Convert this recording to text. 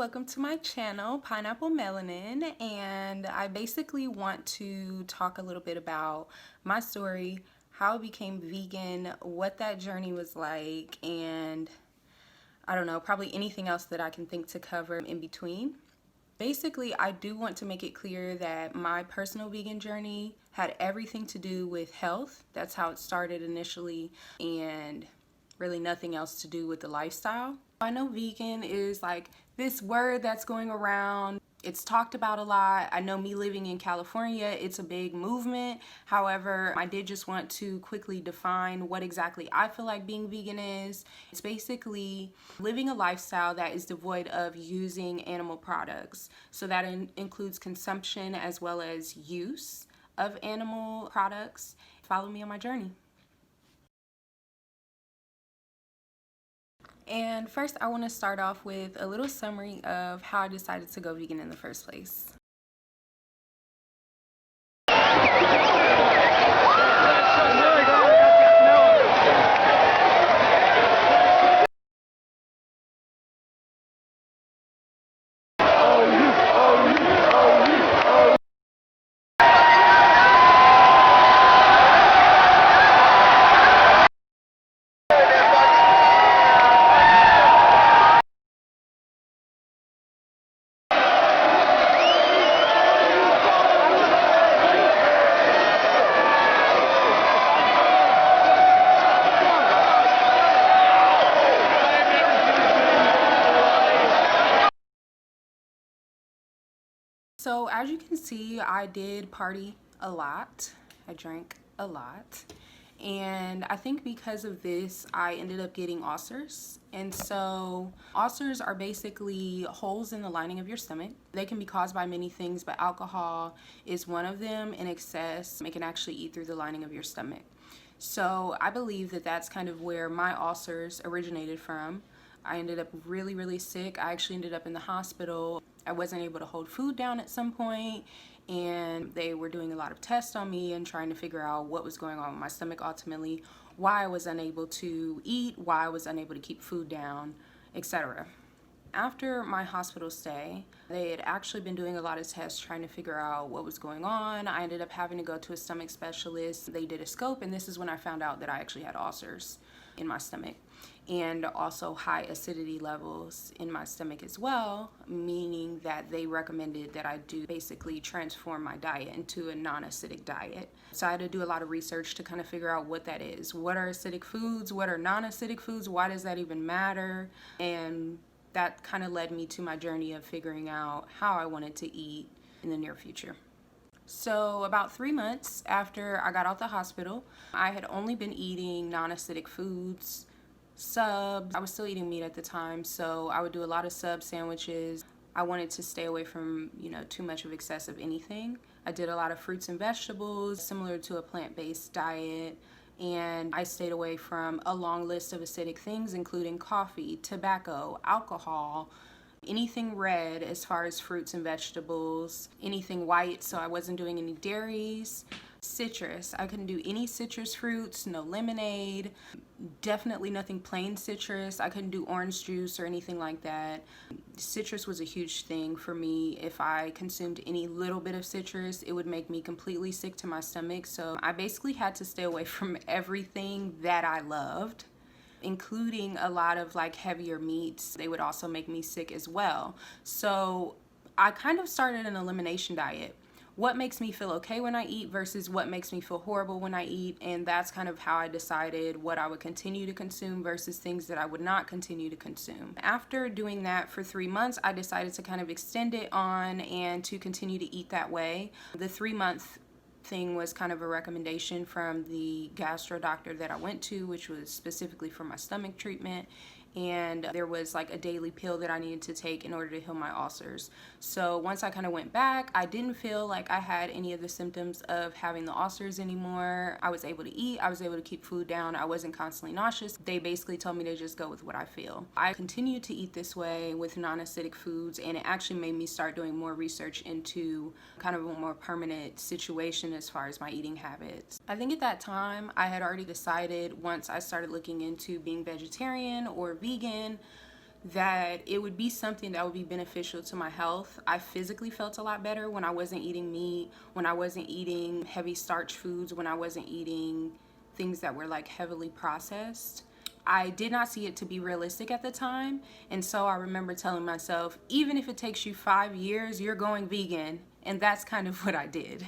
welcome to my channel, Pineapple Melanin, and I basically want to talk a little bit about my story, how I became vegan, what that journey was like, and I don't know, probably anything else that I can think to cover in between. Basically, I do want to make it clear that my personal vegan journey had everything to do with health. That's how it started initially, and really nothing else to do with the lifestyle. I know vegan is like this word that's going around. It's talked about a lot. I know me living in California, it's a big movement. However, I did just want to quickly define what exactly I feel like being vegan is. It's basically living a lifestyle that is devoid of using animal products. So that includes consumption as well as use of animal products. Follow me on my journey. And first, I want to start off with a little summary of how I decided to go vegan in the first place. So as you can see, I did party a lot. I drank a lot. And I think because of this, I ended up getting ulcers. And so ulcers are basically holes in the lining of your stomach. They can be caused by many things, but alcohol is one of them. In excess, it can actually eat through the lining of your stomach. So I believe that that's kind of where my ulcers originated from. I ended up really sick. I actually ended up in the hospital. I wasn't able to hold food down at some point, and they were doing a lot of tests on me and trying to figure out what was going on with my stomach, ultimately why I was unable to eat, why I was unable to keep food down, etc. After my hospital stay, they had actually been doing a lot of tests trying to figure out what was going on. I ended up having to go to a stomach specialist. They did a scope, and this is when I found out that I actually had ulcers in my stomach, and also high acidity levels in my stomach as well, meaning that they recommended that I do basically transform my diet into a non-acidic diet. So I had to do a lot of research to kind of figure out what that is. What are acidic foods? What are non-acidic foods? Why does that even matter? And that kind of led me to my journey of figuring out how I wanted to eat in the near future. So about 3 months after I got out the hospital, I had only been eating non-acidic foods, subs. I was still eating meat at the time, so I would do a lot of sub sandwiches. I wanted to stay away from, too much of excess of anything. I did a lot of fruits and vegetables, similar to a plant-based diet, and I stayed away from a long list of acidic things, including coffee, tobacco, alcohol, anything red as far as fruits and vegetables, anything white, so I wasn't doing any dairies. Citrus, I couldn't do any citrus fruits, no lemonade, definitely nothing plain citrus. I couldn't do orange juice or anything like that. Citrus was a huge thing for me. If I consumed any little bit of citrus, it would make me completely sick to my stomach. So I basically had to stay away from everything that I loved, including a lot of like heavier meats. They would also make me sick as well. So I kind of started an elimination diet. What makes me feel okay when I eat versus what makes me feel horrible when I eat, and that's kind of how I decided what I would continue to consume versus things that I would not continue to consume. After doing that for 3 months, I decided to kind of extend it on and to continue to eat that way. The 3-month thing was kind of a recommendation from the gastro doctor that I went to, which was specifically for my stomach treatment. And there was like a daily pill that I needed to take in order to heal my ulcers. So once I kind of went back, I didn't feel like I had any of the symptoms of having the ulcers anymore. I was able to eat, I was able to keep food down, I wasn't constantly nauseous. They basically told me to just go with what I feel. I continued to eat this way with non-acidic foods, and it actually made me start doing more research into kind of a more permanent situation as far as my eating habits. I think at that time I had already decided, once I started looking into being vegetarian or vegan, that it would be something that would be beneficial to my health. I physically felt a lot better when I wasn't eating meat, when I wasn't eating heavy starch foods, when I wasn't eating things that were like heavily processed. I did not see it to be realistic at the time, and so I remember telling myself, even if it takes you 5 years, you're going vegan, and that's kind of what I did.